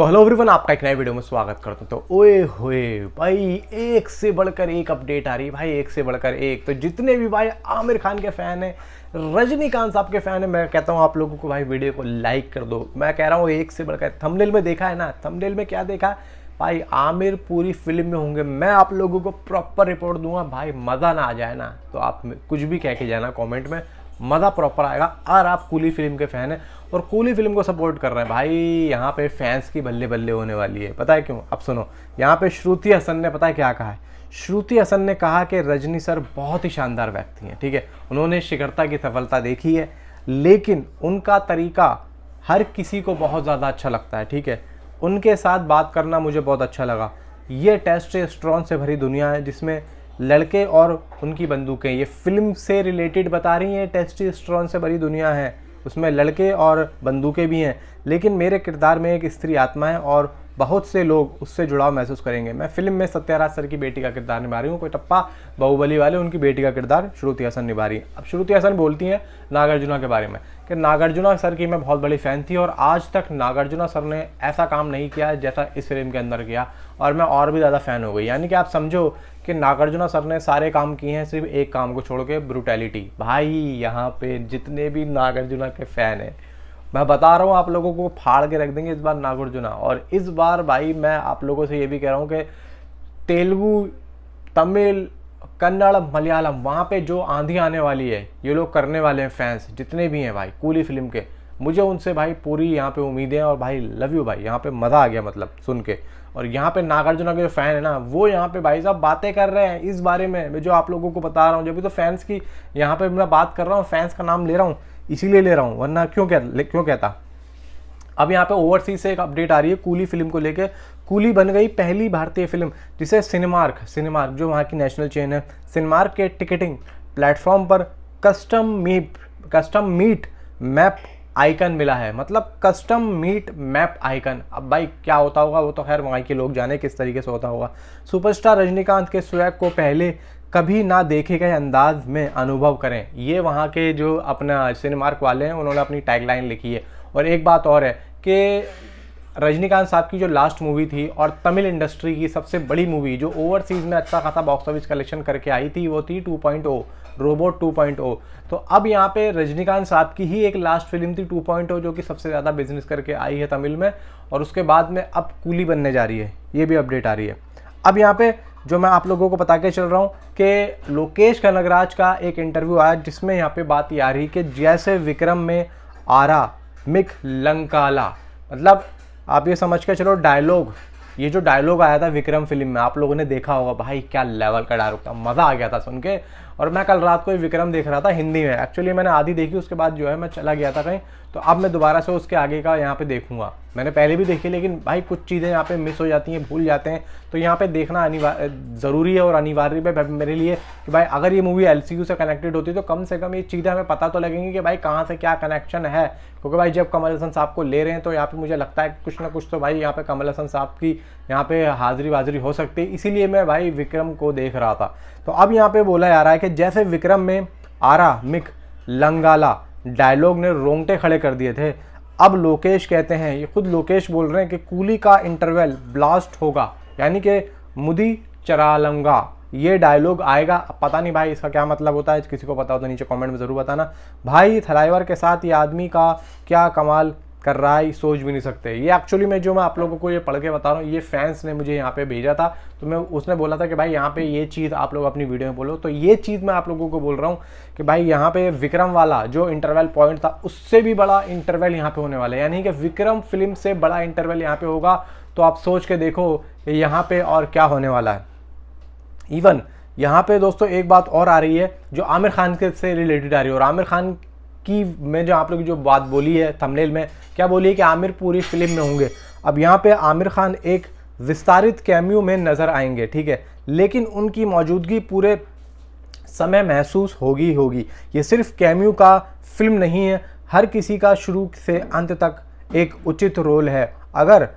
तो hello everyone, आपका एक नए वीडियो में स्वागत करता हूँ। तो ओए होए भाई, एक से बढ़कर एक अपडेट आ रही है भाई, एक से बढ़कर एक। तो जितने भी भाई आमिर खान के फ़ैन हैं, रजनीकांत साहब के फ़ैन हैं, मैं कहता हूँ आप लोगों को भाई वीडियो को लाइक कर दो। मैं कह रहा हूँ एक से बढ़कर। थंबनेल में देखा है ना, थंबनेल में क्या देखा भाई, आमिर पूरी फिल्म में होंगे। मैं आप लोगों को प्रॉपर रिपोर्ट दूंगा भाई, मज़ा ना आ जाए ना तो आप कुछ भी कह के जाना कमेंट में, मज़ा प्रॉपर आएगा। और आप कूली फिल्म के फ़ैन हैं और कूली फिल्म को सपोर्ट कर रहे हैं भाई, यहाँ पे फैंस की बल्ले बल्ले होने वाली है। पता है क्यों? अब सुनो, यहाँ पे श्रुति हसन ने पता है क्या कहा है? श्रुति हसन ने कहा कि रजनी सर बहुत ही शानदार व्यक्ति हैं, ठीक है, उन्होंने शिखरता की सफलता देखी है, लेकिन उनका तरीका हर किसी को बहुत ज़्यादा अच्छा लगता है, ठीक है, उनके साथ बात करना मुझे बहुत अच्छा लगा। ये टेस्टोस्टेरोन से भरी दुनिया है जिसमें लड़के और उनकी बंदूकें, ये फिल्म से रिलेटेड बता रही हैं, टेस्टोस्टेरोन से भरी दुनिया है, उसमें लड़के और बंदूकें भी हैं, लेकिन मेरे किरदार में एक स्त्री आत्मा है और बहुत से लोग उससे जुड़ाव महसूस करेंगे। मैं फिल्म में सत्याराज सर की बेटी का किरदार निभा रही हूँ, कोई टप्पा बाहुबली वाले उनकी बेटी का किरदार श्रुति हसन निभा रही है। अब श्रुति हसन बोलती हैं नागार्जुना के बारे में कि नागार्जुना सर की मैं बहुत बड़ी फ़ैन थी और आज तक नागार्जुना सर ने ऐसा काम नहीं किया जैसा इस फिल्म के अंदर किया, और मैं और भी ज़्यादा फ़ैन हो गई। यानी कि आप समझो कि नागार्जुना सर ने सारे काम किए हैं, सिर्फ एक काम को छोड़ के, ब्रूटैलिटी। भाई यहाँ पे जितने भी नागार्जुना के फ़ैन हैं, मैं बता रहा हूँ आप लोगों को फाड़ के रख देंगे इस बार नागार्जुना। और इस बार भाई मैं आप लोगों से ये भी कह रहा हूँ कि तेलुगु, तमिल, कन्नड़, मलयालम, वहाँ पे जो आंधी आने वाली है ये लोग करने वाले हैं। फैंस जितने भी हैं भाई कूली फिल्म के, मुझे उनसे भाई पूरी यहाँ पे उम्मीदें हैं। और भाई लव यू भाई, यहाँ पे मज़ा आ गया मतलब सुन के। और यहाँ पे नागार्जुना के जो फ़ैन है ना, वो यहाँ पे भाई साहब बातें कर रहे हैं इस बारे में मैं जो आप लोगों को बता रहा हूँ। जब भी तो फैंस की यहाँ पे मैं बात कर रहा हूँ, फैंस का नाम ले रहा हूँ, इसीलिए ले रहा हूँ, वरना क्यों कहता। अब यहाँ पे ओवरसीज से एक अपडेट आ रही है कूली फिल्म को लेकर। कूली बन गई पहली भारतीय फिल्म जिसे सिनेमार्क जो वहाँ की नेशनल चेन है, सिनेमार्क के टिकटिंग प्लेटफॉर्म पर कस्टम मीट मैप आइकन मिला है। मतलब कस्टम मीट मैप आइकन, अब भाई क्या होता होगा वो तो खैर वहाँ के लोग जाने किस तरीके से होता होगा। सुपरस्टार रजनीकांत के स्वैग को पहले कभी ना देखे गए अंदाज में अनुभव करें, ये वहाँ के जो अपना सिनेमार्क वाले हैं उन्होंने अपनी टैगलाइन लिखी है। और एक बात और है कि रजनीकांत साहब की जो लास्ट मूवी थी और तमिल इंडस्ट्री की सबसे बड़ी मूवी जो ओवरसीज़ में अच्छा खासा बॉक्स ऑफिस कलेक्शन करके आई थी, वो थी 2.0 रोबोट 2.0। तो अब यहाँ पे रजनीकांत साहब की ही एक लास्ट फिल्म थी 2.0 जो कि सबसे ज़्यादा बिजनेस करके आई है तमिल में, और उसके बाद में अब कूली बनने जा रही है, ये भी अपडेट आ रही है। अब यहाँ पे जो मैं आप लोगों को बता के चल रहा हूँ कि लोकेश कनगराज का एक इंटरव्यू आया जिसमें यहाँ पे बात ये आ रही कि जैसे विक्रम में आरा मिक लंकाला, मतलब आप ये समझ के चलो डायलॉग, ये जो डायलॉग आया था विक्रम फिल्म में आप लोगों ने देखा होगा, भाई क्या लेवल का डायलॉग था, मज़ा आ गया था सुन के। और मैं कल रात को विक्रम देख रहा था हिंदी में, एक्चुअली मैंने आधी देखी, उसके बाद जो है मैं चला गया था कहीं, तो अब मैं दोबारा से उसके आगे का यहाँ पे देखूंगा। मैंने पहले भी देखी लेकिन भाई कुछ चीज़ें यहाँ पे मिस हो जाती हैं, भूल जाते हैं, तो यहाँ पे देखना ज़रूरी है और अनिवार्य है मेरे लिए कि भाई अगर ये मूवी एलसीयू से कनेक्टेड होती तो कम से कम ये चीज़ें हमें पता तो लगेंगी कि भाई कहाँ से क्या कनेक्शन है। क्योंकि भाई जब कमल हसन साहब को ले रहे हैं तो यहाँ पे मुझे लगता है कुछ ना कुछ तो भाई यहाँ पे कमल हसन साहब की यहाँ पे हाजिरी हो सकती है, इसीलिए मैं भाई विक्रम को देख रहा था। तो अब यहाँ पे बोला जा रहा है कि जैसे विक्रम में आरा मिक लंगाला डायलॉग ने रोंगटे खड़े कर दिए थे, अब लोकेश कहते हैं, ये खुद लोकेश बोल रहे हैं कि कूली का इंटरवल ब्लास्ट होगा, यानी कि मुदी चरालंगा ये डायलॉग आएगा। पता नहीं भाई इसका क्या मतलब होता है, किसी को पता हो तो नीचे कमेंट में ज़रूर बताना। भाई थलाइवर के साथ ये आदमी का क्या कमाल कर रहा है, सोच भी नहीं सकते। ये एक्चुअली में जो मैं आप लोगों को ये पढ़ के बता रहा हूँ, ये फैंस ने मुझे यहाँ पे भेजा था, तो मैं उसने बोला था कि भाई यहाँ पे ये चीज़ आप लोग अपनी वीडियो में बोलो, तो ये चीज़ मैं आप लोगों को बोल रहा हूँ कि भाई यहाँ पे विक्रम वाला जो इंटरवल पॉइंट था उससे भी बड़ा इंटरवल यहाँ पे होने वाला है, यानी कि विक्रम फिल्म से बड़ा इंटरवल यहाँ पे होगा। तो आप सोच के देखो कि यहाँ पे और क्या होने वाला है। इवन यहाँ पे दोस्तों एक बात और आ रही है जो आमिर खान के से रिलेटेड आ रही है, और आमिर खान की मैं जो आप लोग जो बात बोली है थंबनेल में, क्या बोली है कि आमिर पूरी फिल्म में होंगे। अब यहाँ पे आमिर खान एक विस्तारित कैमियो में नज़र आएंगे, ठीक है, लेकिन उनकी मौजूदगी पूरे समय महसूस होगी। ये सिर्फ कैमियो का फिल्म नहीं है, हर किसी का शुरू से अंत तक एक उचित रोल है। अगर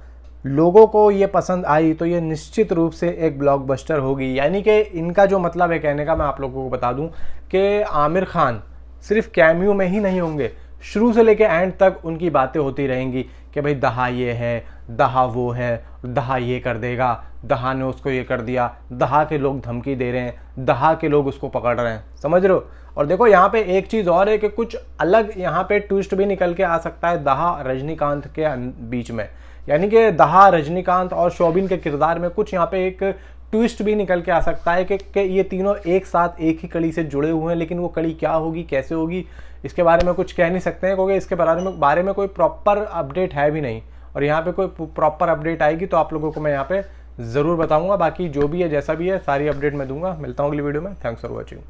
लोगों को ये पसंद आई तो ये निश्चित रूप से एक ब्लॉकबस्टर होगी। यानी कि इनका जो मतलब है कहने का, मैं आप लोगों को बता दूं कि आमिर खान सिर्फ कैमियो में ही नहीं होंगे, शुरू से लेके एंड तक उनकी बातें होती रहेंगी कि भाई दहा ये है, दहा वो है, दहा ये कर देगा, दहा ने उसको ये कर दिया, दहा के लोग धमकी दे रहे हैं, दहा के लोग उसको पकड़ रहे हैं, समझ रहे हो। और देखो यहाँ पे एक चीज़ और है कि कुछ अलग यहाँ पे ट्विस्ट भी निकल के आ सकता है दहा रजनीकांत के बीच में, यानी कि दहा रजनीकांत और शोबिन के किरदार में कुछ यहाँ पे एक ट्विस्ट भी निकल के आ सकता है कि ये तीनों एक साथ एक ही कड़ी से जुड़े हुए हैं, लेकिन वो कड़ी क्या होगी, कैसे होगी, इसके बारे में कुछ कह नहीं सकते हैं, क्योंकि इसके बारे में कोई प्रॉपर अपडेट है भी नहीं। और यहाँ पे कोई प्रॉपर अपडेट आएगी तो आप लोगों को मैं यहाँ पे ज़रूर बताऊंगा। बाकी जो भी है, जैसा भी है, सारी अपडेट मैं दूंगा। मिलता हूँ अगली वीडियो में। Thanks for watching.